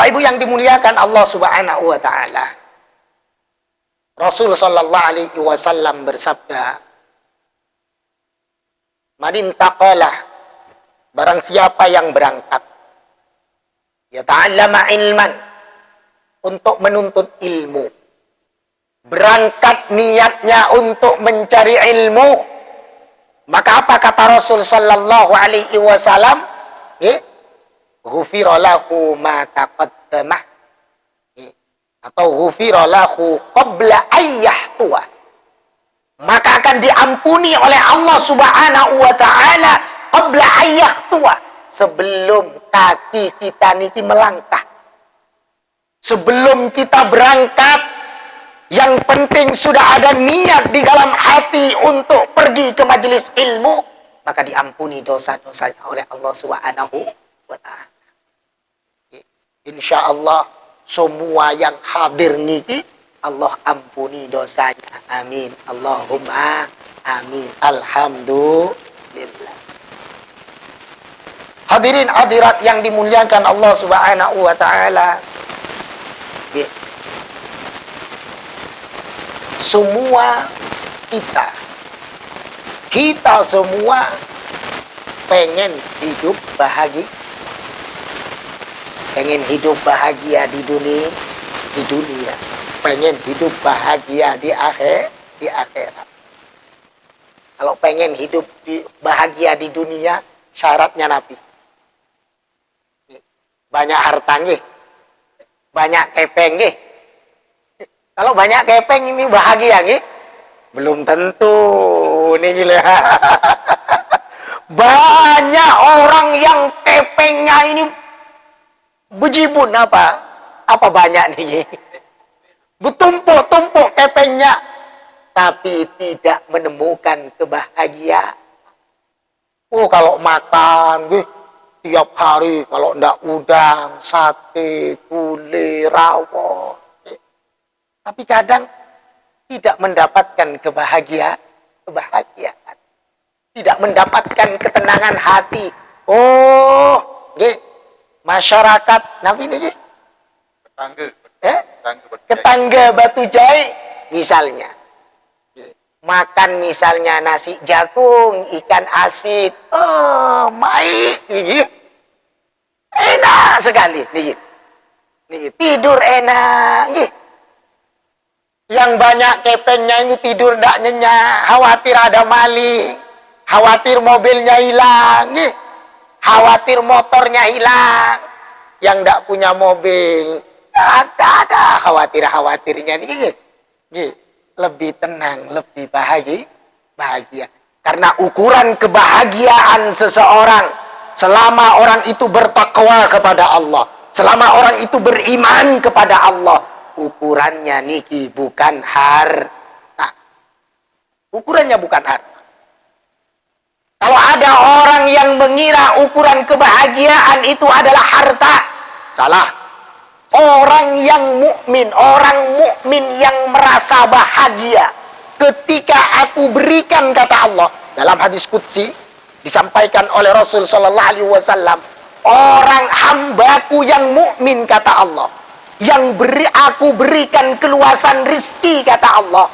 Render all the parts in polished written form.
Bapak Ibu yang dimuliakan Allah Subhanahu wa taala. Rasul sallallahu alaihi wasallam bersabda, "Man intaqala, barang siapa yang berangkat, ya ta'allama ilman, untuk menuntut ilmu. Berangkat niatnya untuk mencari ilmu, maka apa kata Rasul sallallahu alaihi wasallam? Ghufira lahu ma taqaddama, atau ghufira lahu qabla ayyahtuwa. Maka akan diampuni oleh Allah Subhanahu wa taala qabla ayyahtuwa, sebelum kaki kita niki melangkah. Sebelum kita berangkat, yang penting sudah ada niat di dalam hati untuk pergi ke majelis ilmu, maka diampuni dosa-dosanya oleh Allah Subhanahu wa taala. Insya Allah semua yang hadir niki Allah ampuni dosanya. Amin. Allahumma amin. Alhamdulillah. Hadirin hadirat yang dimuliakan Allah Subhanahu wa taala. Semua kita semua pengen hidup bahagia. Pengen hidup bahagia di dunia. Pengen hidup bahagia di akhirat. Kalau pengen hidup bahagia di dunia, syaratnya Nabi. Banyak harta nggih. Banyak kepeng nggih. Kalau banyak kepeng ini bahagia nggih? Belum tentu nih gila. Banyak orang yang kepengnya ini bejibun apa banyak nih, bertumpuk-tumpuk kepengnya, tapi tidak menemukan kebahagiaan. Kalau makan tiap hari, kalau ndak udang, sate, gulai, rawon, tapi kadang tidak mendapatkan kebahagiaan, tidak mendapatkan ketenangan hati. Masyarakat Nabi ini tetangga Batu Jai misalnya, makan misalnya nasi jagung, ikan asin, enak sekali nih, tidur enak nih. Yang banyak kepengnya ini tidur ndak nyenyak, khawatir ada maling, khawatir mobilnya hilang nih, khawatir motornya hilang. Yang ndak punya mobil, ada khawatirnya nih. Lebih tenang, lebih bahagia. Karena ukuran kebahagiaan seseorang, selama orang itu bertakwa kepada Allah, selama orang itu beriman kepada Allah, ukurannya niki bukan harta. Ukurannya bukan harta. Kalau ada orang yang mengira ukuran kebahagiaan itu adalah harta, salah. Orang yang mukmin, yang merasa bahagia ketika aku berikan, kata Allah dalam hadis qudsi disampaikan oleh Rasul sallallahu alaihi wasallam, orang hambaku yang mukmin, kata Allah, yang aku berikan keluasan rizki, kata Allah,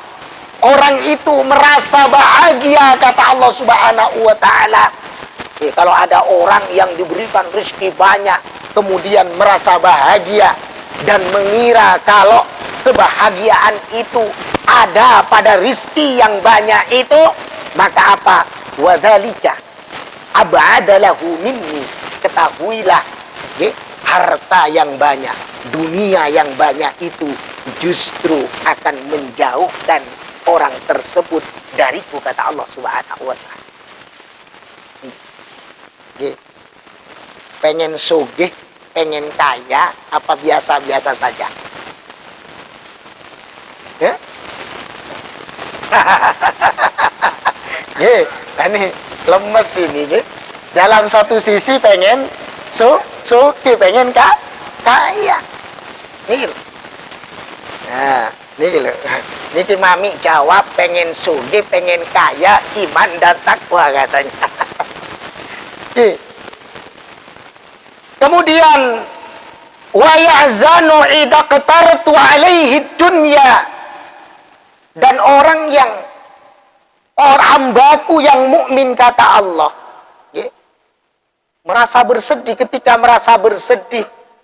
orang itu merasa bahagia, kata Allah Subhanahu wa taala. Kalau ada orang yang diberikan rezeki banyak, kemudian merasa bahagia dan mengira kalau kebahagiaan itu ada pada rizki yang banyak itu, maka apa? Wadzalika ab'adalahu minni. Ketahuilah, harta yang banyak, dunia yang banyak itu justru akan menjauhkan orang tersebut dariku, kata Allah Subhanahu wa taala. Pengen sugih, pengen kaya, apa biasa-biasa saja? Ini lemes ini. Dalam satu sisi pengen sugih, pengen kaya. Nah, niki mami jawab pengen sugih, pengen kaya, iman dan takwa, katanya. Kemudian Wa yahzanu idza qatartu alaihi dunya. Dan orang yang hambaku yang mukmin kata Allah, ya, merasa bersedih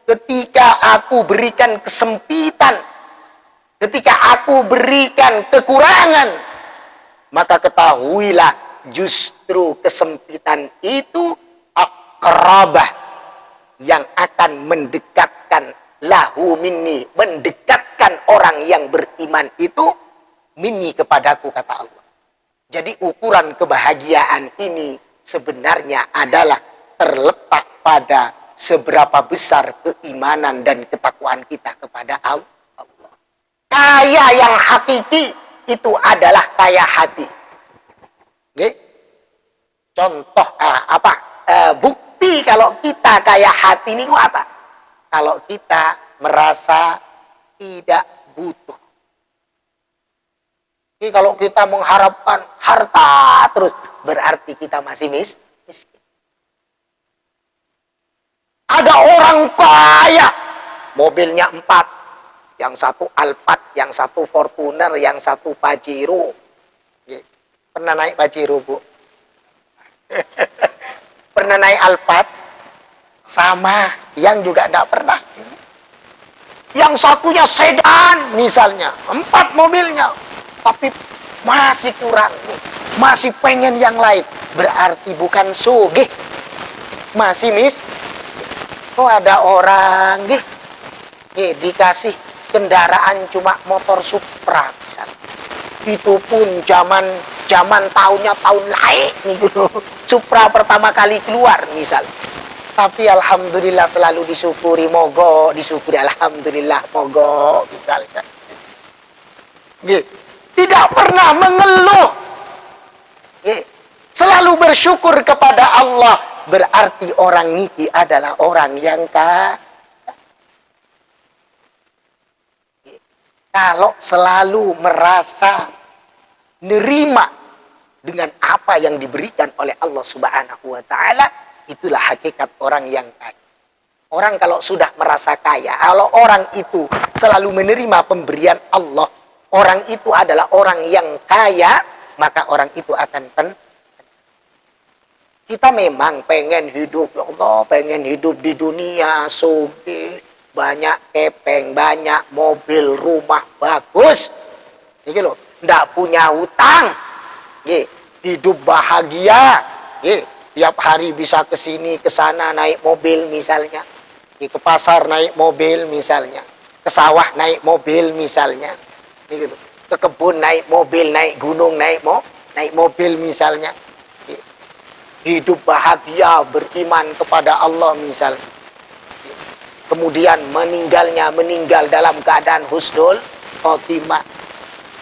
ketika aku berikan kesempitan, ketika aku berikan kekurangan, maka ketahuilah justru kesempitan itu aqrabah yang akan mendekatkan lahu minni, mendekatkan orang yang beriman itu minni kepadaku kata Allah. Jadi ukuran kebahagiaan ini sebenarnya adalah terletak pada seberapa besar keimanan dan ketakwaan kita kepada Allah. Kaya yang hakiki itu adalah kaya hati. Oke? Contoh bukti kalau kita kaya hati ini apa? Kalau kita merasa tidak butuh. Jadi kalau kita mengharapkan harta terus, berarti kita masih miskin. Ada orang kaya, mobilnya 4, yang satu Alphard, yang satu Fortuner, yang satu Pajero. Pernah naik Pajero, Bu? Pernah naik Alphard? Sama, yang juga tidak pernah. Yang satunya sedan misalnya, 4 mobilnya, tapi masih kurang, masih pengen yang lain, berarti bukan sugih, masih kok ada orang dikasih kendaraan cuma motor Supra misalnya, itu pun zaman tahunnya tahun lain gitu, Supra pertama kali keluar misalnya, tapi alhamdulillah selalu disyukuri mogok, disyukuri alhamdulillah mogok misalnya. Tidak pernah mengeluh. Selalu bersyukur kepada Allah. Berarti orang niki adalah orang yang kaya. Kalau selalu merasa nerima dengan apa yang diberikan oleh Allah Subhanahu wa Ta'ala, itulah hakikat orang yang kaya. Orang kalau sudah merasa kaya, kalau orang itu selalu menerima pemberian Allah, orang itu adalah orang yang kaya, maka orang itu akan kita memang pengen hidup, ya Allah, pengen hidup di dunia sugih, banyak kepeng, banyak mobil, rumah bagus, gitu loh, ndak punya hutang, hidup bahagia, tiap hari bisa ke sini ke sana naik mobil misalnya, ke pasar naik mobil misalnya, ke sawah naik mobil misalnya, gitu, ke kebun naik mobil, naik gunung naik mobil misalnya, hidup bahagia, beriman kepada Allah misalnya, kemudian meninggal dalam keadaan husnul khotimah,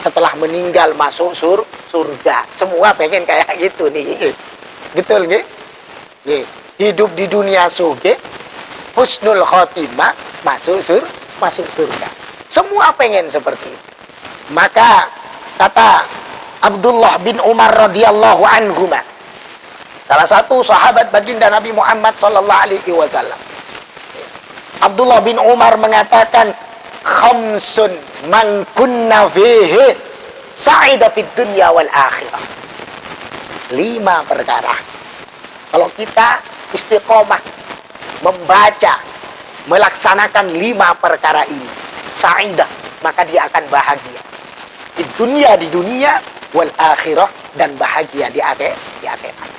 setelah meninggal masuk surga, semua pengen kayak gitu nih, betul nggih? Hidup di dunia sugih, husnul khotimah, masuk surga, semua pengen seperti itu. Maka kata Abdullah bin Umar radhiyallahu anhuma, salah satu sahabat baginda Nabi Muhammad sallallahu alaihi wasallam, Abdullah bin Umar mengatakan, khamsun man kunna fihi sa'ida fid dunya wal akhirah. 5 perkara. Kalau kita istiqomah membaca, melaksanakan 5 perkara ini, sa'idah, maka dia akan bahagia di dunia wal akhirah, dan bahagia di akhirat.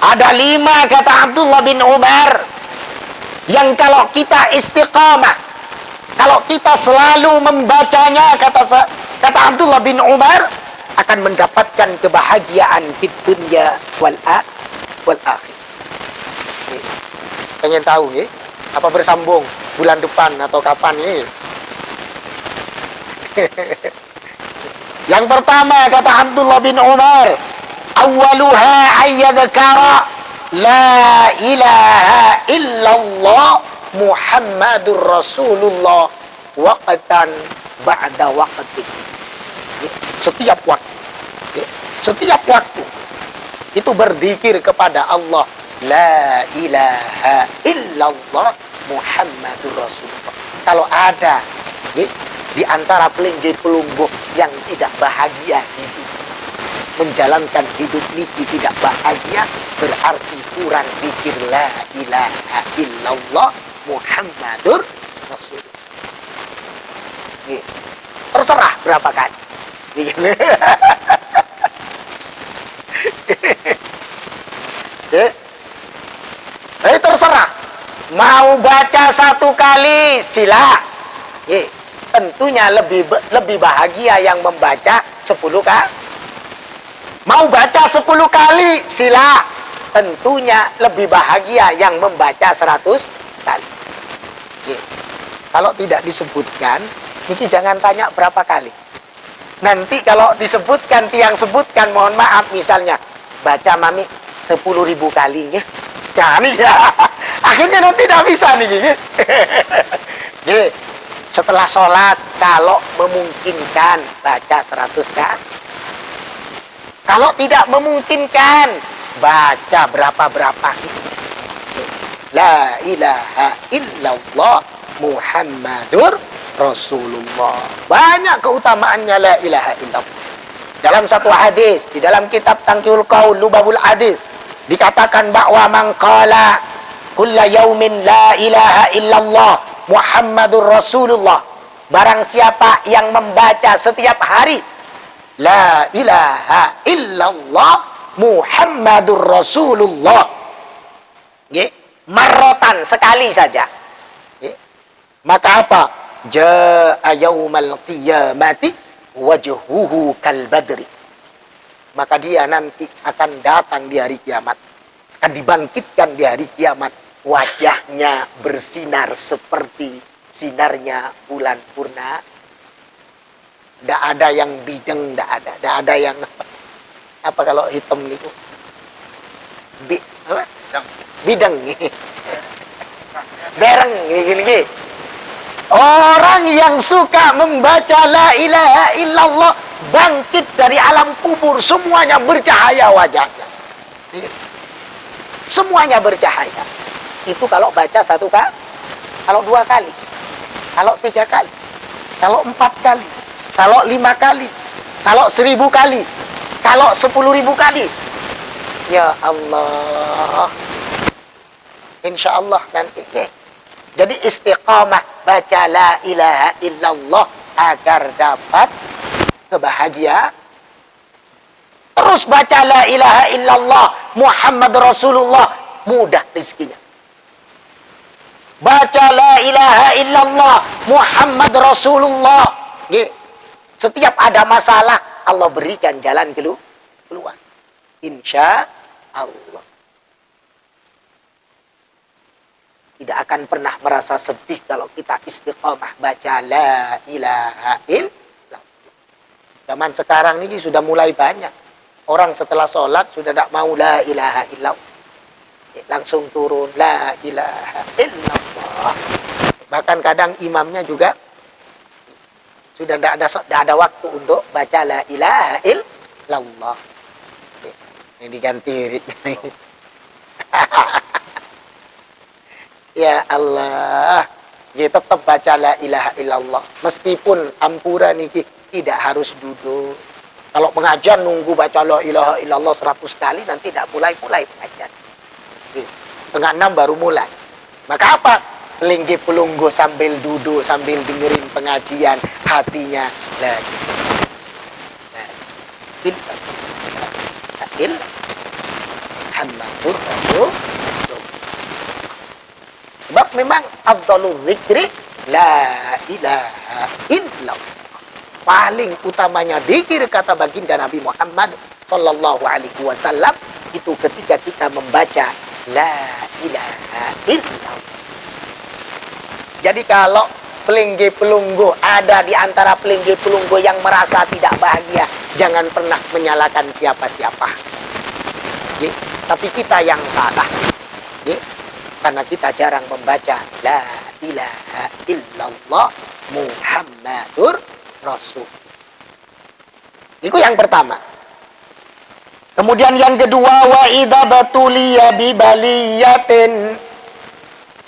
Ada 5 kata Abdullah bin Umar yang kalau kita istiqamah, kalau kita selalu membacanya, kata Abdullah bin Umar, akan mendapatkan kebahagiaan di dunia wal akhirah. Pengen tahu apa bersambung bulan depan atau kapan ini? Yang pertama kata Abdullah bin Umar, awwaluha ayyadhkara la ilaha illallah Muhammadur Rasulullah waqtan ba'da waqti. Setiap waktu itu berzikir kepada Allah, la ilaha illallah Muhammadur Rasulullah. Kalau ada di antara pelinggi-pelungguh yang tidak bahagia hidup, menjalankan hidup niki tidak bahagia, berarti kurang zikir la ilaha illallah Muhammadur Rasulullah. Terserah berapa kali. Terserah. Mau baca 1 kali sila. Tentunya lebih bahagia yang membaca 10 kali. Mau baca 10 kali sila. Tentunya lebih bahagia yang membaca 100 kali. Kalau tidak disebutkan, ini jangan tanya berapa kali. Nanti kalau disebutkan, tiang sebutkan, mohon maaf, misalnya baca mami 10.000 kali, jangan ya. Akhirnya nanti tidak bisa nih. Setelah sholat, kalau memungkinkan baca 100 kali. Kalau tidak memungkinkan, baca berapa-berapa. La ilaha illallah Muhammadur Rasulullah. Banyak keutamaannya la ilaha illallah. Dalam satu hadis, di dalam kitab Tangkihul Qaul Lubabul Hadis, dikatakan bahwa man qala kulla yaumin la ilaha illallah Muhammadur Rasulullah. Barang siapa yang membaca setiap hari la ilaha illallah Muhammadur Rasulullah, marrotan, sekali saja, maka apa? Jaa yaumal qiyamati wajhuhu kal badri. Maka dia nanti akan datang di hari kiamat, akan dibangkitkan di hari kiamat, wajahnya bersinar seperti sinarnya bulan purna. Tidak ada yang bideng, tidak ada yang apa kalau hitam itu bideng, bereng gini. Orang yang suka membaca la ilaha illallah bangkit dari alam kubur, semuanya bercahaya wajahnya. Semuanya bercahaya. Itu kalau baca 1 kali, kalau 2 kali, kalau 3 kali, kalau 4 kali, kalau 5 kali, kalau 1000 kali, kalau 10.000 kali. Ya Allah. Insya Allah nanti. Jadi istiqamah baca la ilaha illallah agar dapat kebahagiaan. Terus baca la ilaha illallah Muhammad Rasulullah, mudah rezekinya. Baca la ilaha illallah Muhammad Rasulullah, setiap ada masalah Allah berikan jalan keluar. Insya Allah. Tidak akan pernah merasa sedih kalau kita istiqamah baca la ilaha illallah. Zaman sekarang ini sudah mulai banyak orang setelah sholat sudah tidak mau la ilaha illallah, langsung turun la ilaha illallah. Bahkan kadang imamnya juga sudah tidak ada waktu untuk baca la ilaha illallah. Ini diganti. Ya Allah, tetap baca la ilaha illallah. Meskipun ampuran ini tidak harus duduk. Kalau pengajian nunggu baca la ilaha illallah 100 kali, nanti tidak mulai pengajian. 5:30 baru mulai. Maka apa? Pelinggi pelunggu sambil duduk, sambil dengerin pengajian, hatinya la ilaha illallah Muhammadur Rasul. Sebab memang afdhalul zikri la ilaha illallah. Paling utamanya zikir, kata baginda Nabi Muhammad sallallahu alaihi wasallam, itu ketika kita membaca la ilaha illallah. Jadi kalau pelinggi pelunggu, ada di antara pelinggi pelunggu yang merasa tidak bahagia, jangan pernah menyalahkan siapa-siapa. Tapi kita yang salah. Karena kita jarang membaca la ilaha illallah Muhammadur Rasul. Itu yang pertama. Kemudian yang kedua, wa idza batuliya bi baliyatin.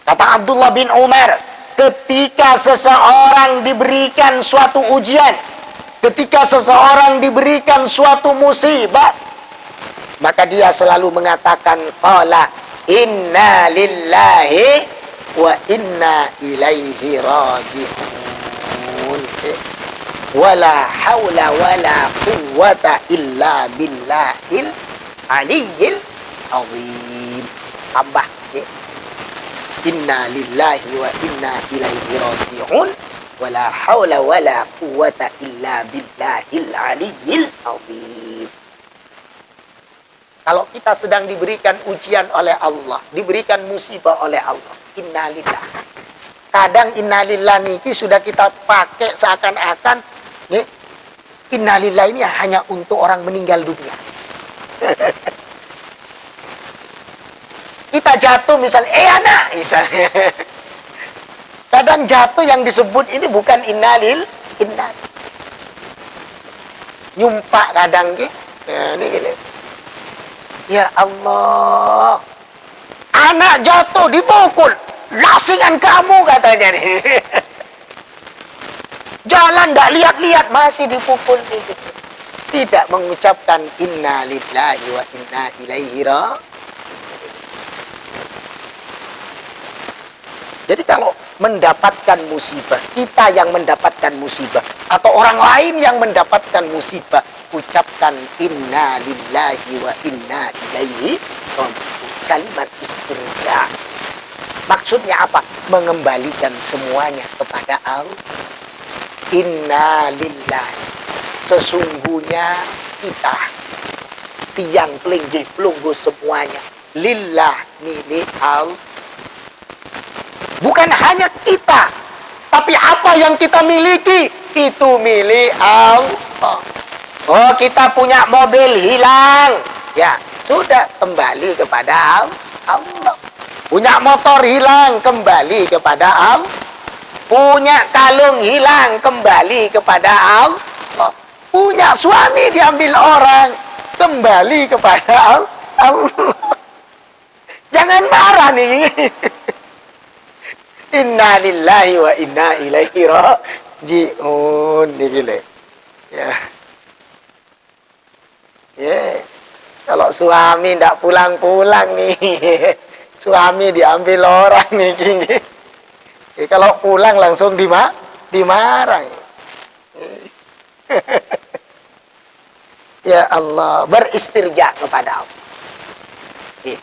Kata Kata Abdullah bin Umar, ketika seseorang diberikan suatu ujian, ketika seseorang diberikan suatu musibah, maka dia selalu mengatakan qala inna lillahi wa inna ilaihi raji'un. Wala haula wala quwwata illa billahil aliyyil azim. Tambah ya. Inna lillahi wa inna ilaihi raji'un. Wala haula wala quwwata illa billahil aliyyil azim. Kalau kita sedang diberikan ujian oleh Allah, diberikan musibah oleh Allah, innalillah. Kadang innalillah niki sudah kita pakai seakan-akan nih, innalillah ini hanya untuk orang meninggal dunia. Kita jatuh misalnya, anak misalnya. Kadang jatuh yang disebut ini bukan innalil. Nyumpak kadang gitu. Ya, ini gini. Ya Allah, anak jatuh dipukul, lasingan kamu katanya nih. Jalan nggak lihat-lihat masih dipukul gitu. Tidak mengucapkan inna lillahi wa inna ilaihi raji'un. Jadi kalau mendapatkan musibah, kita yang mendapatkan musibah atau orang lain yang mendapatkan musibah, ucapkan inna lillahi wa inna ilaihi raji'un. Kalimat istirja. Maksudnya apa? Mengembalikan semuanya kepada Allah. Inna lillahi. Sesungguhnya kita tiang pelinggih pelunggu semuanya lillah milik Allah. Bukan hanya kita, tapi apa yang kita miliki itu milik Allah. Oh, kita punya mobil hilang, ya sudah kembali kepada Allah. Punya motor hilang, kembali kepada Allah. Punya kalung hilang, kembali kepada Allah. Punya suami diambil orang, kembali kepada Allah. Jangan marah nih. Inna lillahi wa inna ilaihi raji'un. Nih ya. Ya. Kalau suami ndak pulang-pulang nih. Suami diambil orang nih. Ya, kalau pulang langsung dimarah. Ya Allah, beristirja kepada Allah. Ya.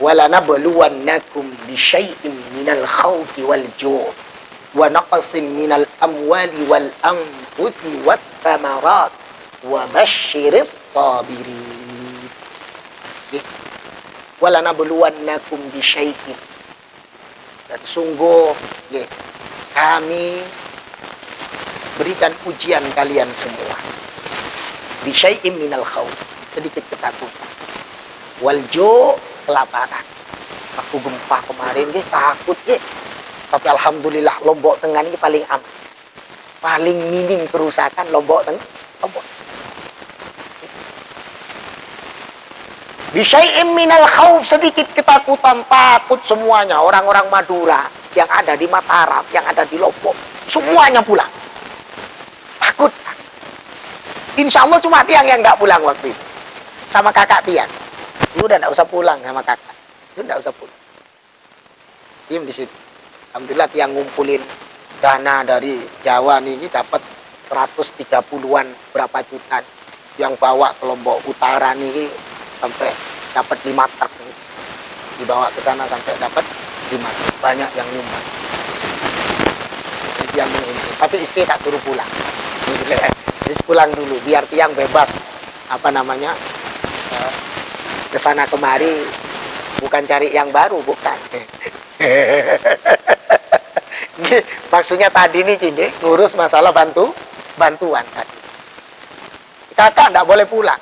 وَلَنَبْلُوَنَّكُمْ بِشَيْءٍ مِنَ الْخَوْفِ وَالْجُوعِ وَنَقْصٍ مِنَ الْأَمْوَالِ وَالْأَنْفُسِ وَالثَّمَرَاتِ وَبَشِّرِ الصَّابِرِينَ. وَلَنَبْلُوَنَّكُمْ بِشَيْءٍ. Dan sungguh kami berikan ujian kalian semua. Bisyai'in minal khawf, sedikit ketakutan. Waljo, kelaparan. Waktu gempa kemarin takut tapi alhamdulillah Lombok Tengah ini paling aman. Paling minim kerusakan Lombok Tengah. Bisyai'in minal khawf, sedikit ketakutan, takut semuanya. Orang-orang Madura yang ada di Mataram, yang ada di Lombok, semuanya pulang. Takut. Insya Allah cuma Tiang yang nggak pulang waktu itu. Sama kakak Tiang. Lu udah nggak usah pulang sama kakak. Lu nggak usah pulang. Diam di situ. Alhamdulillah Tiang ngumpulin dana dari Jawa nih dapat 130-an berapa juta. Yang bawa ke Lombok Utara nih sampai dapat 5 truk. Dibawa ke sana sampai dapat 5 truk. Banyak yang nyumbang. Tiang mengumpul. Tapi istri tak suruh pulang. Jadi pulang dulu biar Tiang bebas ke sana kemari, bukan cari yang baru, bukan. Maksudnya tadi nih ngurus masalah bantuan tadi. Kakak enggak boleh pulang.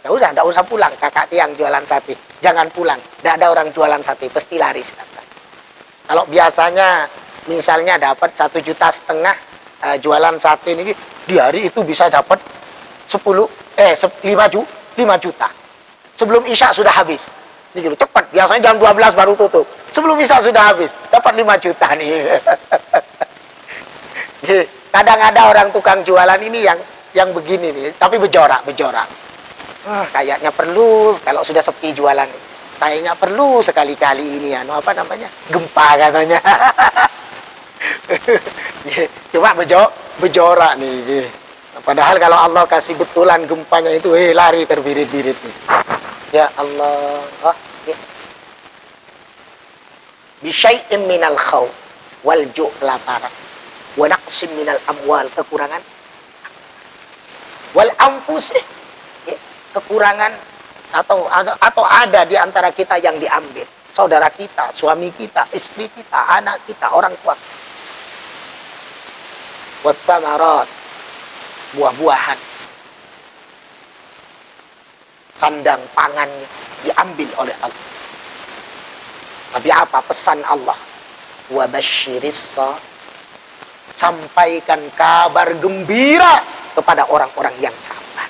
Ya udah enggak usah pulang, kakak Tiang jualan sate. Jangan pulang. Enggak ada orang jualan sate, pasti laris. Kalau biasanya misalnya dapat 1,5 juta jualan sate ini di hari itu bisa dapat 5 juta. Sebelum Isya sudah habis. Ini gitu cepat. Biasanya jam 12 baru tutup. Sebelum Isya sudah habis. Dapat 5 juta nih. Kadang ada orang tukang jualan ini yang begini nih, tapi bejorak. Kayaknya perlu kalau sudah sepi jualan. Kayaknya perlu sekali-kali ini apa namanya? Gempa katanya. Cuma bejorak nih. Padahal kalau Allah kasih betulan gempanya itu lari terbirit-birit nih. Ya Allah. Bisyai'in minal khawf wal ju' kelaparan. Wa naqsim minal amwal, kekurangan. Wal anfus, kekurangan atau ada di antara kita yang diambil. Saudara kita, suami kita, istri kita, anak kita, orang tua. Wat thamarat, buah-buahan. Sandang pangannya diambil oleh Allah. Tapi apa pesan Allah? Wa basyiris, sampaikan kabar gembira kepada orang-orang yang sabar.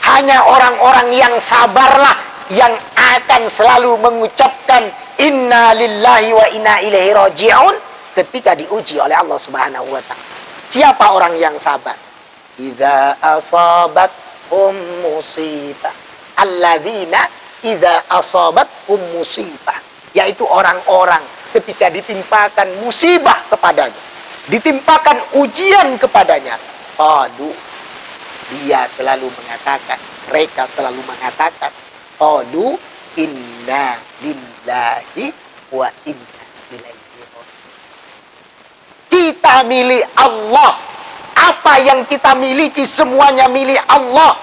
Hanya orang-orang yang sabarlah yang akan selalu mengucapkan inna lillahi wa inna ilaihi raji'un ketika diuji oleh Allah Subhanahu wa taala. Siapa orang yang sabar? Idza asabathum musibah. Alladzina idza asabathum musibah, yaitu orang-orang ketika ditimpakan musibah kepadanya, ditimpakan ujian kepadanya, dia selalu mengatakan, mereka selalu mengatakan, qalu inna lillahi wa inna ilaihi raji'un. Kita milik Allah. Apa yang kita miliki semuanya milik Allah.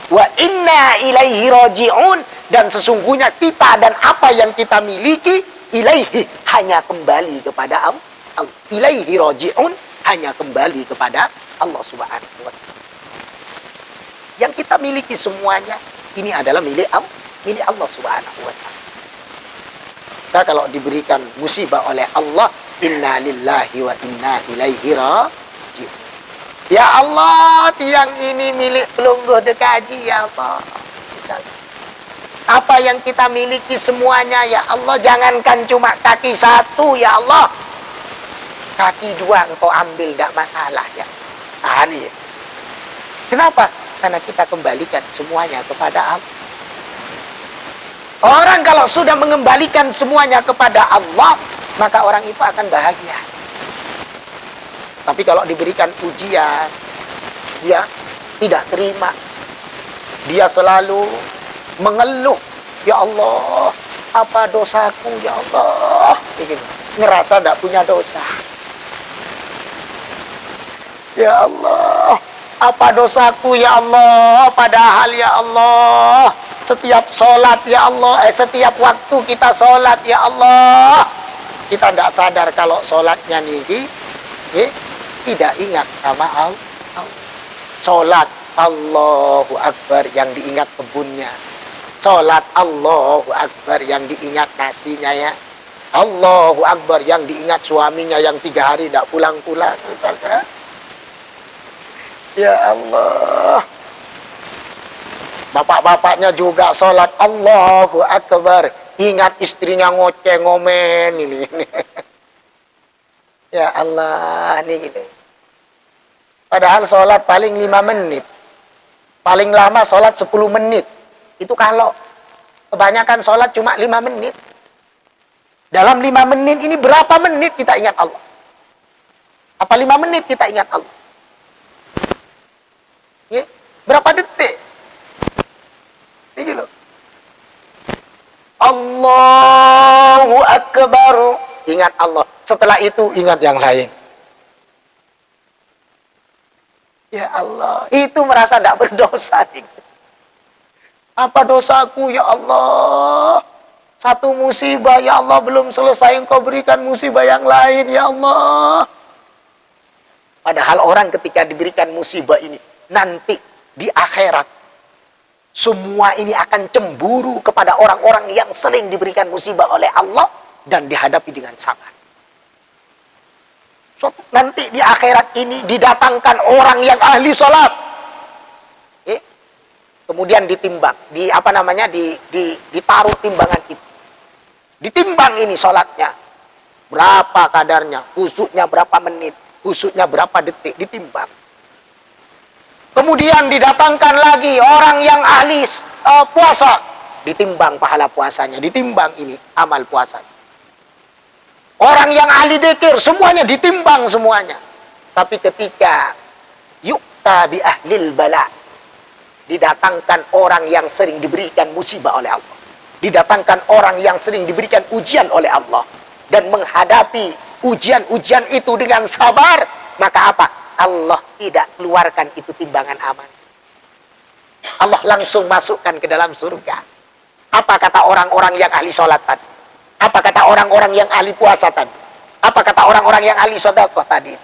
Wa inna ilaihi raji'un, dan sesungguhnya kita dan apa yang kita miliki ilaihi hanya kembali kepada Allah. Ilaihi raji'un, hanya kembali kepada Allah Subhanahu wa taala. Yang kita miliki semuanya ini adalah milik Allah Subhanahu wa taala. Nah, kalau diberikan musibah oleh Allah, inna lillahi wa inna ilaihi raji'un. Ya Allah, tiang ini milik pelungguh dekaji, ya Allah. Misalnya. Apa yang kita miliki semuanya, ya Allah, jangankan cuma kaki satu, ya Allah. Kaki dua engkau ambil, tidak masalah, ya. Nah, ini. Kenapa? Karena kita kembalikan semuanya kepada Allah. Orang kalau sudah mengembalikan semuanya kepada Allah, maka orang itu akan bahagia. Tapi kalau diberikan ujian, dia tidak terima. Dia selalu mengeluh, ya Allah, apa dosaku, ya Allah. Begini, ngerasa tidak punya dosa. Ya Allah, apa dosaku, ya Allah, padahal ya Allah, setiap sholat, ya Allah, setiap waktu kita sholat, ya Allah, kita tidak sadar kalau sholatnya nih, tidak ingat sama Allah. Sholat Allahu Akbar yang diingat kebunnya. Sholat Allahu Akbar yang diingat nasinya, ya. Allahu Akbar yang diingat suaminya yang 3 hari tidak pulang-pulang. Misalnya. Ya Allah. Bapak-bapaknya juga sholat Allahu Akbar. Ingat istrinya ngoceh ngomen ini. Ya Allah, ini gini. Padahal sholat paling 5 menit. Paling lama sholat 10 menit. Itu kalau kebanyakan sholat cuma 5 menit. Dalam 5 menit ini berapa menit kita ingat Allah? Apa 5 menit kita ingat Allah? Ya? Berapa detik? Ini loh. Allahu Akbar. Ingat Allah. Setelah itu ingat yang lain. Ya Allah. Itu merasa tidak berdosa. Apa dosaku, ya Allah? Satu musibah, ya Allah, belum selesai engkau berikan musibah yang lain, ya Allah. Padahal orang ketika diberikan musibah ini, nanti di akhirat, semua ini akan cemburu kepada orang-orang yang sering diberikan musibah oleh Allah dan dihadapi dengan sabar. Nanti di akhirat ini didatangkan orang yang ahli sholat, kemudian ditimbang, ditaruh timbangan itu, Ditimbang ini sholatnya. Berapa kadarnya, khusyuknya berapa menit, khusyuknya berapa detik, ditimbang. Kemudian didatangkan lagi orang yang ahli puasa, ditimbang pahala puasanya, ditimbang ini amal puasanya. Orang yang ahli dzikir, semuanya ditimbang semuanya. Tapi ketika yukta bi ahlil bala, didatangkan orang yang sering diberikan musibah oleh Allah, didatangkan orang yang sering diberikan ujian oleh Allah, dan menghadapi ujian-ujian itu dengan sabar, maka apa? Allah tidak keluarkan itu timbangan amal. Allah langsung masukkan ke dalam surga. Apa kata orang-orang yang ahli sholat tadi? Apa kata orang-orang yang ahli puasa tadi? Apa kata orang-orang yang ahli sedekah tadi?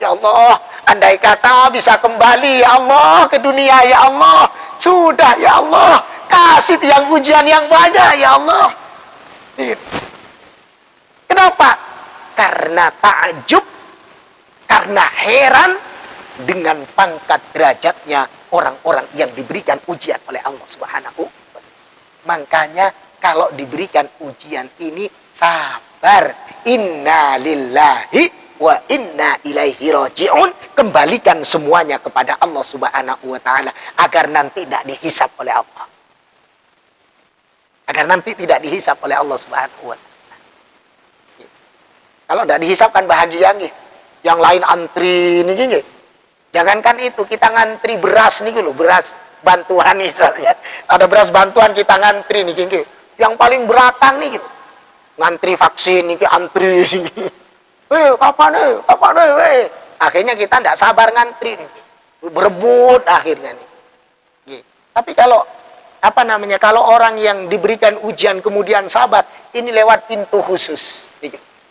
Ya Allah, andai kata bisa kembali ya Allah ke dunia ya Allah, sudah ya Allah, kasih yang ujian yang banyak ya Allah. Kenapa? Karena takjub, karena heran dengan pangkat derajatnya orang-orang yang diberikan ujian oleh Allah Subhanahu wa Ta'ala. Makanya kalau diberikan ujian ini sabar. Inna lillahi wa inna ilaihi raji'un. Kembalikan semuanya kepada Allah Subhanahu wa Ta'ala agar nanti tidak dihisap oleh Allah. Agar nanti tidak dihisap oleh Allah Subhanahu wa Ta'ala. Kalau tidak dihisap kan bahagia nih. Yang lain antri nih gini. Jangankan itu, kita ngantri beras nih loh, beras bantuan misalnya. Ada beras bantuan kita ngantri nih gini. Yang paling beratang nih gitu. Ngantri vaksin nih antri nih. Kapan nih? Kapan nih? Akhirnya kita tidak sabar ngantri nih. Berebut akhirnya nih. Tapi kalau kalau orang yang diberikan ujian kemudian sabar, ini lewat pintu khusus.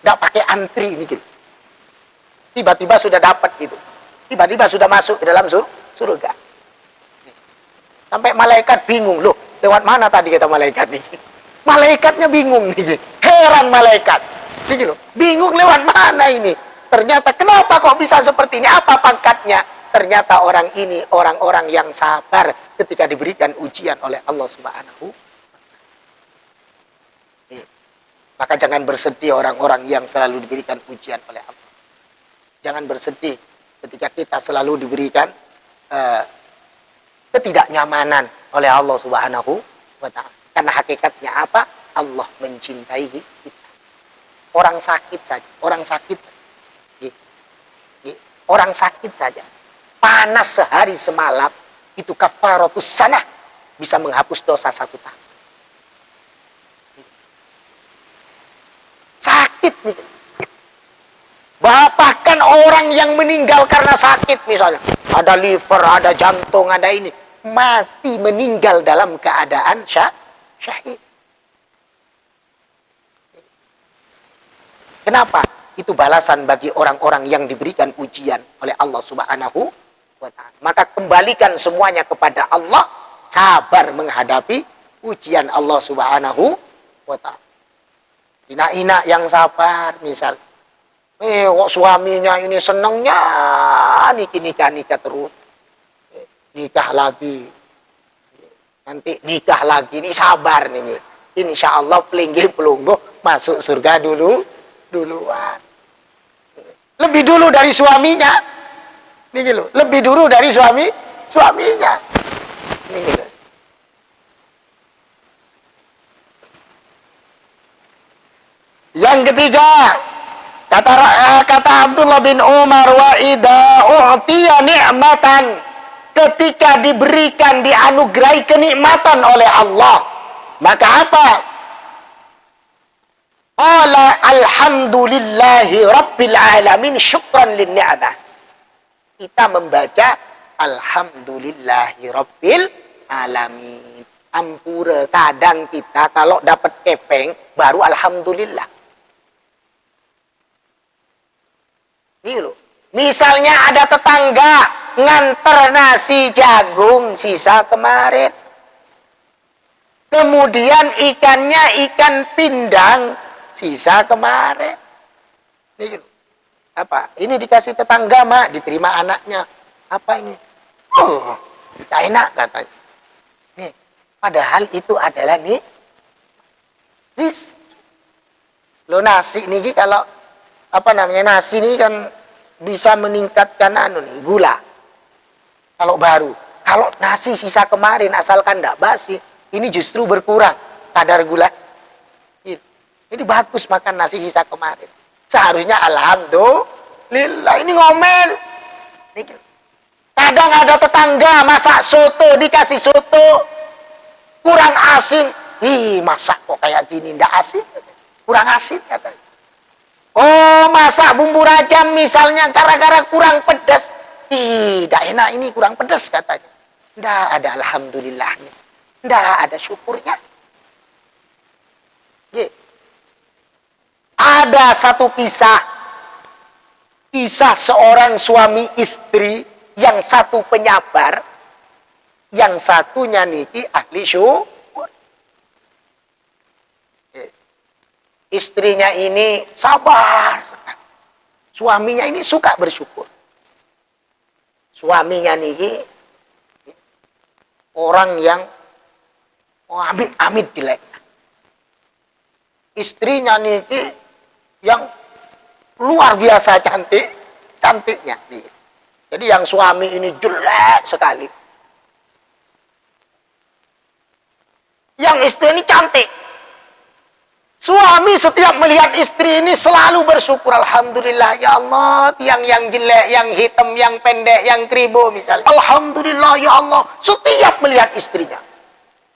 Nggak pakai antri ini gitu. Tiba-tiba sudah dapat gitu. Tiba-tiba sudah masuk ke dalam surga. Sampai malaikat bingung, loh, lewat mana tadi kata malaikat nih? Malaikatnya bingung nih. Heran malaikat. Gitu loh. Bingung lewat mana ini? Ternyata kenapa kok bisa seperti ini? Apa pangkatnya? Ternyata orang ini orang-orang yang sabar ketika diberikan ujian oleh Allah Subhanahu. Maka jangan bersedih orang-orang yang selalu diberikan ujian oleh Allah. Jangan bersedih ketika kita selalu diberikan ketidaknyamanan oleh Allah Subhanahu wa Ta'ala. Karena hakikatnya apa? Allah mencintai kita. Orang sakit saja, orang sakit saja. Panas sehari semalam itu kafaratus sanah, bisa menghapus dosa 1 tahun. Sakit nih. Bahkan orang yang meninggal karena sakit misalnya, ada liver, ada jantung, ada ini, mati meninggal dalam keadaan syahid. Kenapa? Itu balasan bagi orang-orang yang diberikan ujian oleh Allah Subhanahu wa Ta'ala. Maka kembalikan semuanya kepada Allah, sabar menghadapi ujian Allah Subhanahu wa Ta'ala. Ina-ina yang sabar misal, kok suaminya ini senengnya nikah terus, nikah lagi, nanti nikah lagi, ini sabar nih, insya Allah pelinggi pelungguh masuk surga duluan, lebih dulu dari suaminya, nih loh, lebih dulu dari suaminya, nih loh. Yang ketiga, kata Abdullah bin Umar, wa idza u'tiya ni'matan, ketika diberikan, dianugerahi kenikmatan oleh Allah, maka apa? Qala alhamdulillahi rabbil alamin syukran lin ni'mah. Kita membaca alhamdulillahi rabbil alamin. Ampura, kadang kita kalau dapat kepeng baru alhamdulillah. Misalnya ada tetangga nganter nasi jagung sisa kemarin, kemudian ikannya ikan pindang sisa kemarin, ini apa? Ini dikasih tetangga, mak, diterima anaknya. Apa ini? Oh, tidak enak katanya. Nih, padahal itu adalah nih rizki. Lo nasi nih kalau apa namanya, nasi ini kan bisa meningkatkan gula. Kalau baru, kalau nasi sisa kemarin asalkan tidak basi, ini justru berkurang kadar gula. Ini bagus makan nasi sisa kemarin. Seharusnya alhamdulillah. Ini ngomel. Kadang ada tetangga masak soto, dikasih soto kurang asin. Ih, masak kok kayak gini, ndak asin. Kurang asin katanya. Oh, masak bumbu rajam misalnya gara-gara kurang pedas. Tidak enak, ini kurang pedas katanya. Ndak ada alhamdulillahnya. Ndak ada syukurnya. Ada satu kisah seorang suami istri, yang satu penyabar, yang satunya niki ahli syukur. Istrinya ini sabar, suaminya ini suka bersyukur. Suaminya niki orang yang amit-amit jelek. Istrinya niki yang luar biasa cantiknya. Jadi yang suami ini jelek sekali. Yang istri ini cantik. Suami setiap melihat istri ini selalu bersyukur. Alhamdulillah ya Allah, tiang yang jelek, yang hitam, yang pendek, yang kribo misalnya. Alhamdulillah ya Allah, setiap melihat istrinya.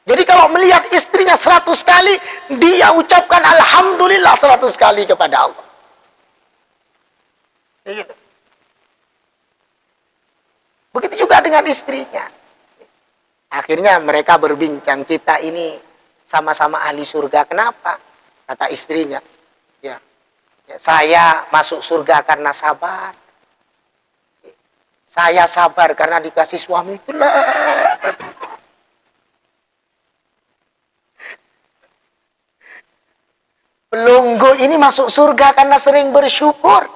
Jadi kalau melihat istrinya 100 kali, dia ucapkan Alhamdulillah 100 kali kepada Allah. Begitu juga dengan istrinya. Akhirnya mereka berbincang, kita ini sama-sama ahli surga. Kenapa? Kata istrinya, ya saya masuk surga karena sabar. Saya sabar karena dikasih suami jelek. Pelunggu ini masuk surga karena sering bersyukur.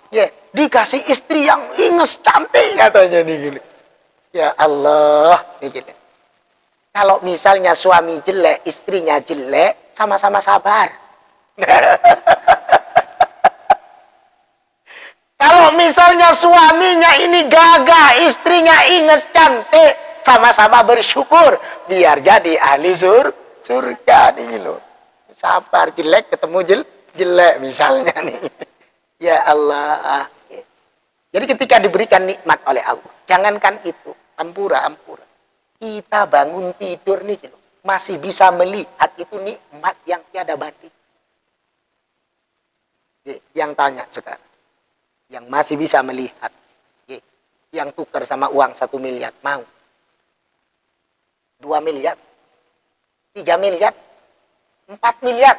Ya, dikasih istri yang inges cantik katanya nih gini. Ya Allah, nih gini. Kalau misalnya suami jelek, istrinya jelek, sama-sama sabar. Kalau misalnya suaminya ini gagah, istrinya inges cantik, sama-sama bersyukur biar jadi ahli surga nih loh. Sabar, jelek ketemu jelek misalnya nih. Ya Allah. Jadi ketika diberikan nikmat oleh Allah, jangankan itu, ampura. Kita bangun tidur nih gitu, masih bisa melihat itu nikmat yang tiada banding. Yang tanya sekarang, yang masih bisa melihat, yang tukar sama uang 1 miliar, mau? 2 miliar? 3 miliar? 4 miliar?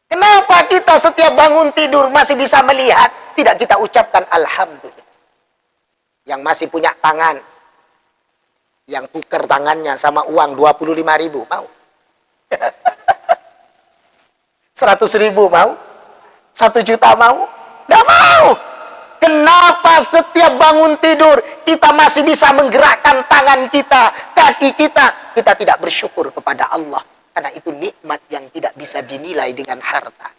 Kenapa kita setiap bangun tidur masih bisa melihat, tidak kita ucapkan Alhamdulillah? Yang masih punya tangan, yang tukar tangannya sama uang 25.000, mau? 100.000 mau? 1 juta mau? Tidak mau. Kenapa setiap bangun tidur kita masih bisa menggerakkan tangan kita, kaki kita, kita tidak bersyukur kepada Allah? Karena itu nikmat yang tidak bisa dinilai dengan harta.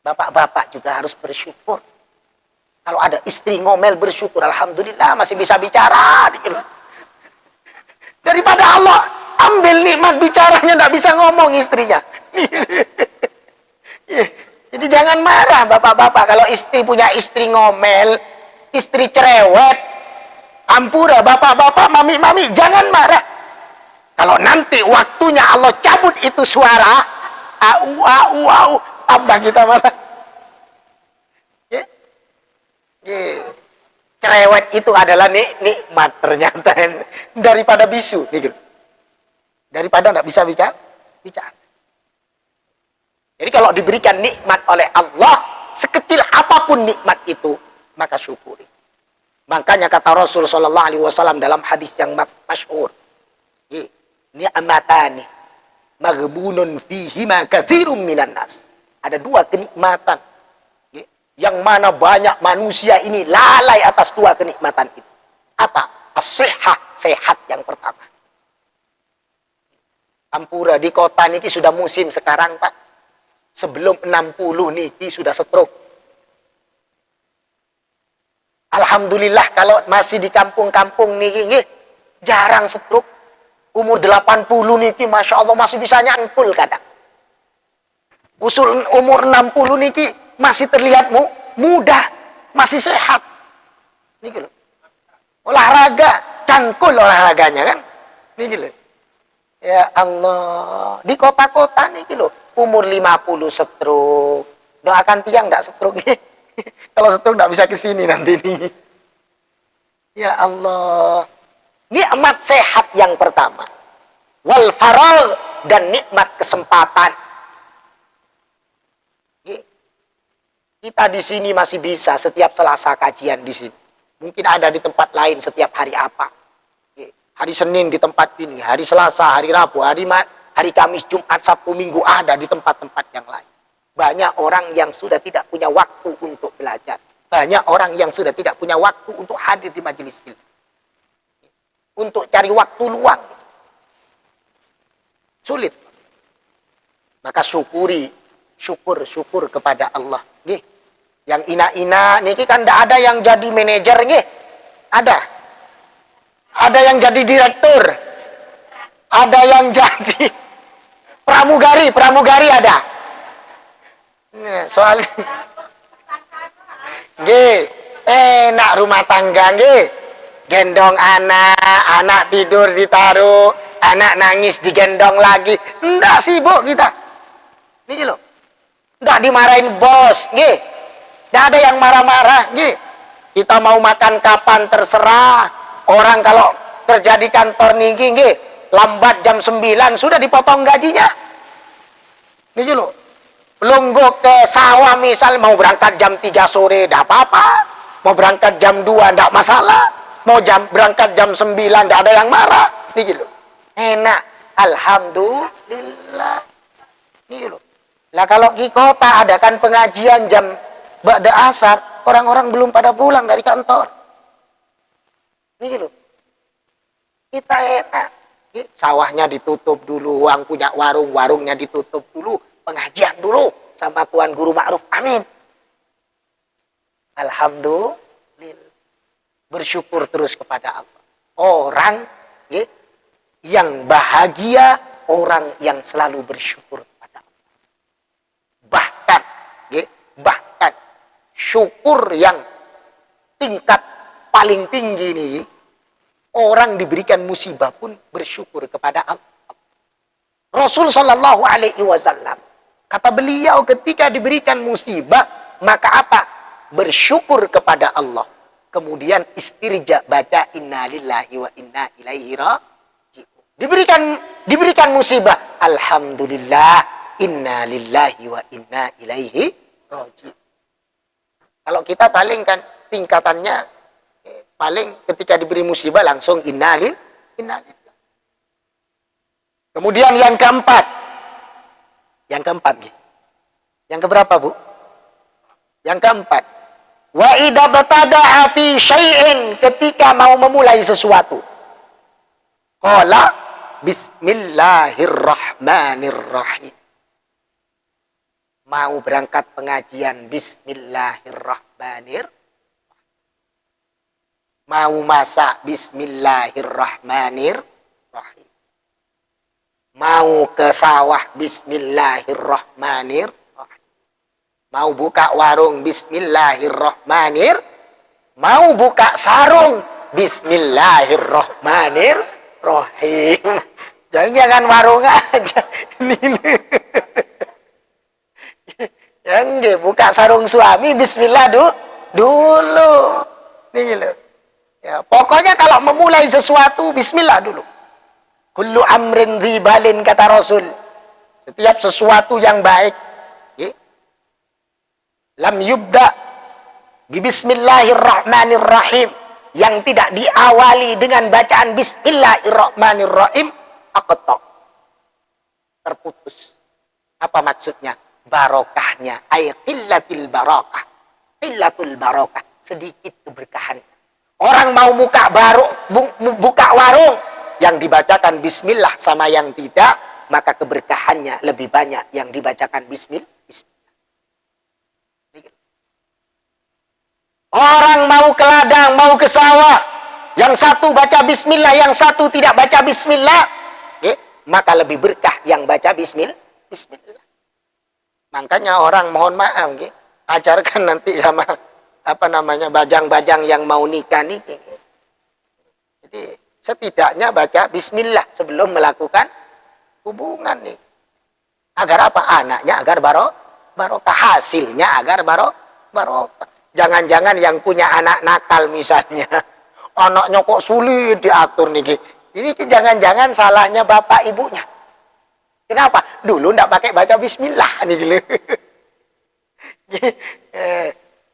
Bapak-bapak juga harus bersyukur. Kalau ada istri ngomel, bersyukur. Alhamdulillah masih bisa bicara. Daripada Allah ambil nikmat bicaranya, tidak bisa ngomong istrinya. Jadi jangan marah bapak-bapak kalau istri punya istri ngomel, istri cerewet. Ampura bapak-bapak, mami-mami, jangan marah. Kalau nanti waktunya Allah cabut itu suara, au, tambah kita marah. Cerewet itu adalah nikmat ternyata, daripada bisu, daripada tidak bisa bicara. Jadi kalau diberikan nikmat oleh Allah, sekecil apapun nikmat itu, maka syukuri. Makanya kata Rasul sallallahu alaihi wasallam dalam hadis yang masyhur, ni'matani maghbunun fihima katsirun minan nas. Ada 2 kenikmatan yang mana banyak manusia ini lalai atas 2 kenikmatan itu. Apa? As-sihah, sehat yang pertama. Ampura di kota niki sudah musim sekarang, Pak. Sebelum 60 niki sudah stroke. Alhamdulillah kalau masih di kampung-kampung niki nggih jarang stroke. Umur 80 niki Masya Allah masih bisa nyangkul kadang. Usul umur 60 niki masih terlihat mudah, masih sehat. Niki loh. Olahraga, cangkul olahraganya kan. Niki loh. Ya Allah, di kota-kota nih loh, umur 50 stroke. Doakan tiang enggak stroke. Kalau stroke enggak bisa ke sini nanti nih. Ya Allah. Nikmat sehat yang pertama. Wal faragh dan nikmat kesempatan. Kita di sini masih bisa setiap Selasa kajian di sini. Mungkin ada di tempat lain setiap hari apa. Hari Senin di tempat ini, hari Selasa, hari Rabu, hari Kamis, Jumat, Sabtu, Minggu ada di tempat-tempat yang lain. Banyak orang yang sudah tidak punya waktu untuk belajar. Banyak orang yang sudah tidak punya waktu untuk hadir di majelis ilmu. Untuk cari waktu luang. Sulit. Maka syukur kepada Allah. Nih, yang ina-ina, niki kan tidak ada yang jadi manajer, nih. Ada yang jadi direktur, ada yang jadi pramugari ada. Soalnya, enak rumah tangga, gendong anak tidur ditaruh, anak nangis digendong lagi, ndak sibuk kita. Nih loh, ndak dimarahin bos, ndak ada yang marah-marah, kita mau makan kapan terserah. Orang kalau kerja di kantor niki lambat jam 9 sudah dipotong gajinya. Niki loh. Lungguh ke sawah misal mau berangkat jam 3 sore enggak apa-apa. Mau berangkat jam 2 enggak masalah. Mau berangkat jam 9 enggak ada yang marah. Niki loh. Enak. Alhamdulillah. Niki loh. Lah kalau di kota ada kan pengajian jam ba'da asar, orang-orang belum pada pulang dari kantor. Ini loh, kita enak. Sawahnya ditutup dulu, uang punya warungnya ditutup dulu, pengajian dulu sama Tuan Guru Ma'ruf. Amin. Alhamdulillah. Bersyukur terus kepada Allah. Orang yang bahagia, orang yang selalu bersyukur kepada Allah. Bahkan syukur yang tingkat paling tinggi ini, orang diberikan musibah pun bersyukur kepada Allah. Rasul Shallallahu Alaihi Wasallam kata beliau ketika diberikan musibah maka apa? Bersyukur kepada Allah. Kemudian istirja baca inna lillahi wa inna ilaihi raji'un. Diberikan musibah, alhamdulillah inna lillahi wa inna ilaihi raji'un. Kalau kita paling kan tingkatannya paling ketika diberi musibah langsung innalillah. Kemudian yang keempat. Yang keberapa, Bu? Yang keempat. Wa idza batada'a fi syai'in, ketika mau memulai sesuatu. Qala bismillahirrahmanirrahim. Mau berangkat pengajian bismillahirrahmanirrahim. Mau masak bismillahirrahmanirrahim. Mau ke sawah bismillahirrahmanirrahim. Mau buka warung bismillahirrahmanirrahim. Mau buka sarung bismillahirrahmanirrahim. Jangan warung aja. Yang buka sarung suami bismillah dulu. Nih loh. Ya, pokoknya kalau memulai sesuatu, bismillah dulu. Kullu amrin dhibalin, kata Rasul. Setiap sesuatu yang baik, lam yubda bismillahirrahmanirrahim, yang tidak diawali dengan bacaan bismillahirrahmanirrahim, aqta, terputus. Apa maksudnya? Barokahnya, ay qillatil barakah. Qillatul barakah, sedikit keberkahan. Orang mau buka warung yang dibacakan bismillah sama yang tidak, maka keberkahannya lebih banyak yang dibacakan bismillah. Orang mau ke ladang, mau ke sawah, yang satu baca bismillah, yang satu tidak baca bismillah, maka lebih berkah yang baca bismillah. Makanya orang mohon maaf, ajarkan nanti sama bajang-bajang yang mau nikah nih. Jadi setidaknya baca bismillah sebelum melakukan hubungan nih. Agar apa? Anaknya agar barokah, hasilnya agar barokah. Jangan-jangan yang punya anak nakal misalnya, anaknya kok sulit diatur nih. Ini jangan-jangan salahnya bapak ibunya. Kenapa? Dulu ndak pakai baca bismillah nih gitu.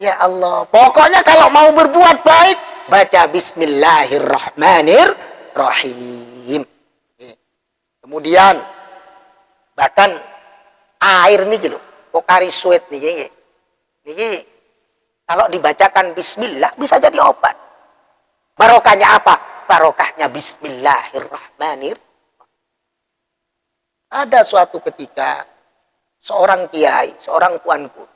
Ya Allah, pokoknya kalau mau berbuat baik, baca bismillahirrahmanirrahim. Kemudian bahkan air nih gitu, pokari sweat nih. Nih kalau dibacakan bismillah bisa jadi obat. Barokahnya apa? Barokahnya bismillahirrahmanirrahim. Ada suatu ketika seorang kiai, seorang tuanku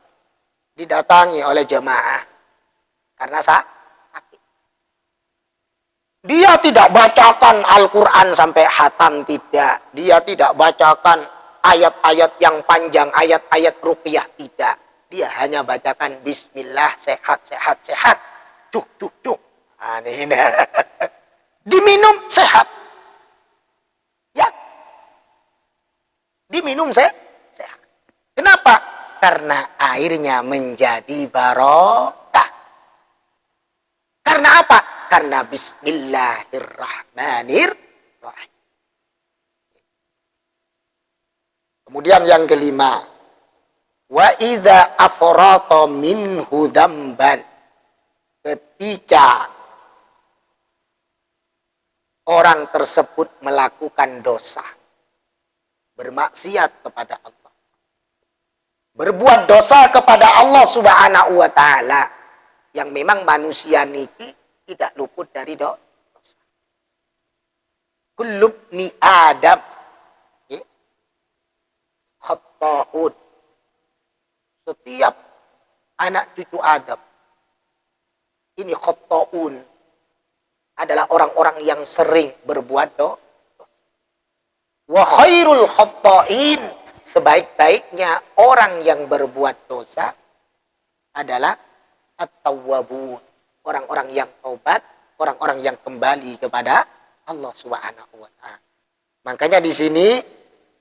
didatangi oleh jemaah karena sakit. Dia tidak bacakan Al-Quran sampai hatam, tidak. Dia tidak bacakan ayat-ayat yang panjang, ayat-ayat ruqyah, tidak. Dia hanya bacakan bismillah, sehat, sehat, sehat. Cuk, cuk, cuk. Ini. Diminum sehat. Ya. Diminum sehat. Kenapa? Karena airnya menjadi barokah. Karena apa? Karena bismillahirrahmanirrahim. Kemudian yang kelima, wa idza afrata minhu dzamban, ketika orang tersebut melakukan dosa, bermaksiat kepada Allah, berbuat dosa kepada Allah Subhanahu wa taala, yang memang manusia niki tidak luput dari dosa. Kullu ibni Adam khata'un. Setiap anak cucu Adam ini khata'un, adalah orang-orang yang sering berbuat dosa. Wa khairul khata'in, sebaik-baiknya orang yang berbuat dosa adalah at-tawwabun, orang-orang yang taubat, orang-orang yang kembali kepada Allah Subhanahu wa taala. Makanya di sini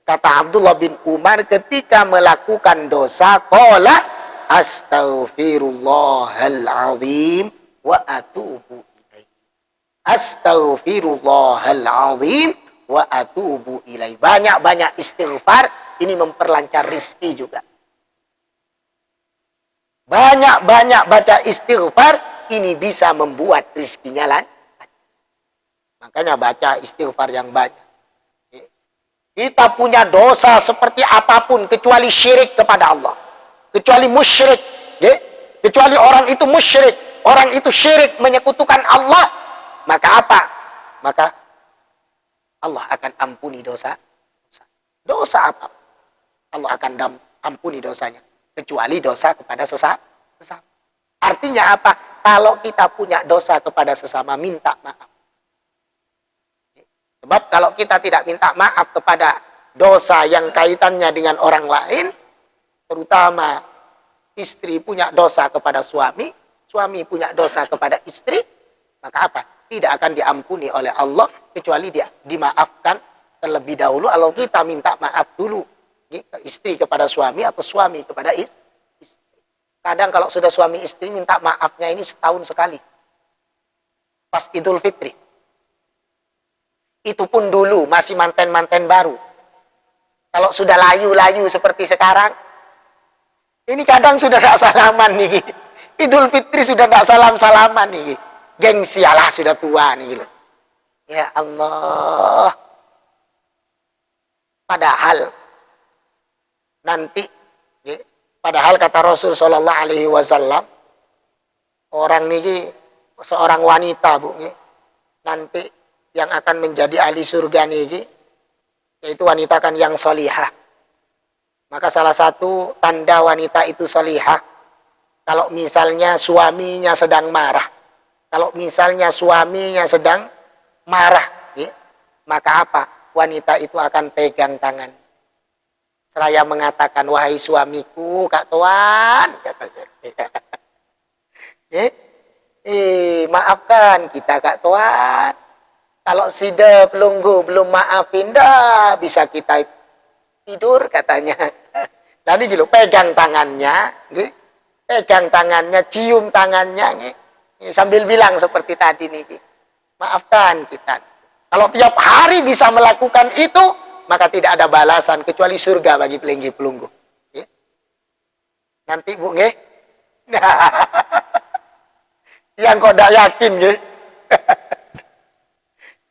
kata Abdullah bin Umar ketika melakukan dosa, qala astaghfirullahal azim wa atubu ilaih. Astaghfirullahal azim wa atubu ilaih. Banyak-banyak istighfar, ini memperlancar rizki juga. Banyak-banyak baca istighfar, ini bisa membuat rizkinya lancar. Makanya baca istighfar yang banyak. Kita punya dosa seperti apapun kecuali syirik kepada Allah. Kecuali musyrik. Kecuali orang itu musyrik. Orang itu syirik menyekutukan Allah. Maka apa? Maka Allah akan ampuni dosa. Dosa apa? Allah akan ampuni dosanya. Kecuali dosa kepada sesama. Artinya apa? Kalau kita punya dosa kepada sesama, minta maaf. Sebab kalau kita tidak minta maaf kepada dosa yang kaitannya dengan orang lain, terutama istri punya dosa kepada suami, suami punya dosa kepada istri, maka apa? Tidak akan diampuni oleh Allah, kecuali dia dimaafkan terlebih dahulu. Kalau kita minta maaf dulu, istri kepada suami atau suami kepada istri. Kadang kalau sudah suami istri minta maafnya ini setahun sekali. Pas Idul Fitri. Itu pun dulu masih manten-manten baru. Kalau sudah layu-layu seperti sekarang, ini kadang sudah gak salaman nih. Idul Fitri sudah gak salam-salaman nih. Gengsi Allah sudah tua nih. Ya Allah. Padahal nanti, padahal kata Rasul Shallallahu Alaihi Wasallam, orang nih seorang wanita bu, nanti yang akan menjadi ahli surga nih, yaitu wanita kan yang solihah. Maka salah satu tanda wanita itu solihah, kalau misalnya suaminya sedang marah, kalau misalnya suaminya sedang marah, ya, maka apa? Wanita itu akan pegang tangan. Seraya mengatakan, wahai suamiku, Kak Tuan, katanya. Maafkan kita, Kak Tuan. Kalau sida pelunggu belum maafin, dah bisa kita tidur, katanya. Tadi gitu, pegang tangannya, pegang tangannya, cium tangannya, sambil bilang seperti tadi nih, maafkan kita. Kalau tiap hari bisa melakukan itu, maka tidak ada balasan kecuali surga bagi pelunggu. Nanti Bu, nggih. Yang kok tidak yakin, nggih.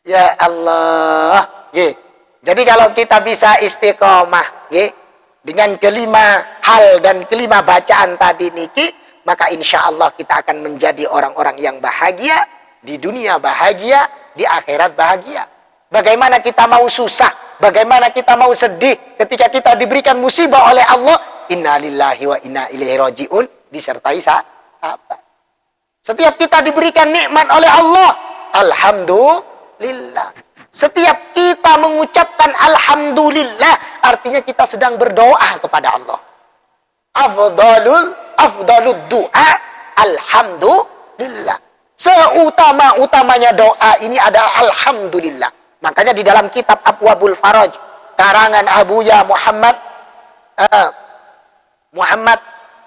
Ya Allah, nggih. Jadi kalau kita bisa istiqomah, nggih, dengan kelima hal dan kelima bacaan tadi niki, maka insya Allah kita akan menjadi orang-orang yang bahagia, di dunia bahagia, di akhirat bahagia. Bagaimana kita mau susah, bagaimana kita mau sedih ketika kita diberikan musibah oleh Allah, inna lillahi wa inna ilaihi raji'un, disertai sabar. Setiap kita diberikan nikmat oleh Allah, alhamdulillah. Setiap kita mengucapkan alhamdulillah, artinya kita sedang berdoa kepada Allah. Afdalud du'a alhamdulillah. Seutama-utamanya doa ini adalah alhamdulillah. Makanya di dalam kitab Abwabul Faraj, karangan Abuya Muhammad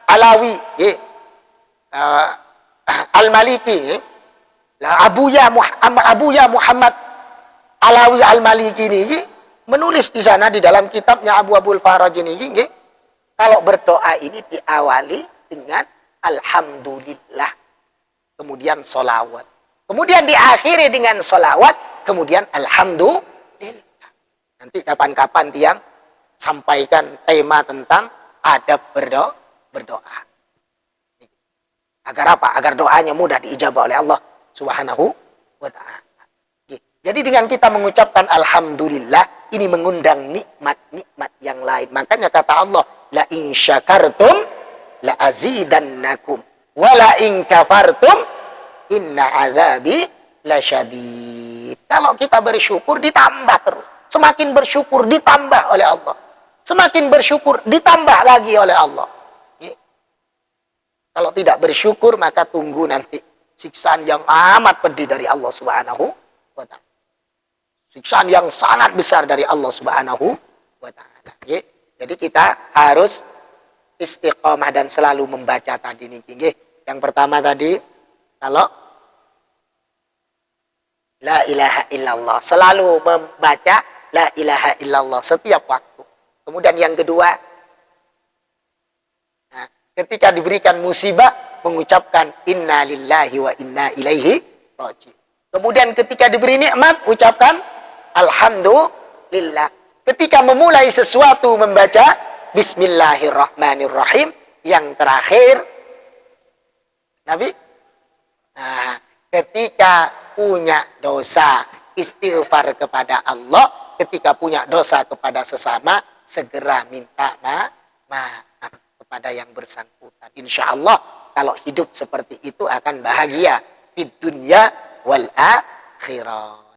Alawi, Al-Maliki, Abuya Muhammad Alawi Al-Maliki ini menulis di sana di dalam kitabnya Abwabul Faraj ini, kalau berdoa ini diawali dengan alhamdulillah, kemudian solawat, kemudian diakhiri dengan solawat, kemudian alhamdulillah. Nanti kapan-kapan tiang sampaikan tema tentang adab berdoa. Agar apa? Agar doanya mudah diijabah oleh Allah Subhanahu wa ta'ala. Jadi dengan kita mengucapkan alhamdulillah, ini mengundang nikmat-nikmat yang lain. Makanya kata Allah, la in syakartum la azidannakum wa la in kafartum inna azabi lasyadid. Kalau kita bersyukur ditambah terus. Semakin bersyukur ditambah oleh Allah. Semakin bersyukur ditambah lagi oleh Allah. Kalau tidak bersyukur maka tunggu nanti siksaan yang amat pedih dari Allah Subhanahu wa ta'ala. Siksaan yang sangat besar dari Allah Subhanahu wa ta'ala. Jadi kita harus istiqomah dan selalu membaca tadi niki. Yang pertama tadi, kalau la ilaha illallah, selalu membaca la ilaha illallah setiap waktu. Kemudian yang kedua, ketika diberikan musibah, mengucapkan inna lillahi wa inna ilaihi raji'un. Kemudian ketika diberi nikmat, ucapkan alhamdulillah. Ketika memulai sesuatu, membaca bismillahirrahmanirrahim. Yang terakhir, Nabi, ketika punya dosa, istighfar kepada Allah. Ketika punya dosa kepada sesama, segera minta maaf kepada yang bersangkutan. Insya Allah kalau hidup seperti itu akan bahagia di dunia wal akhirah.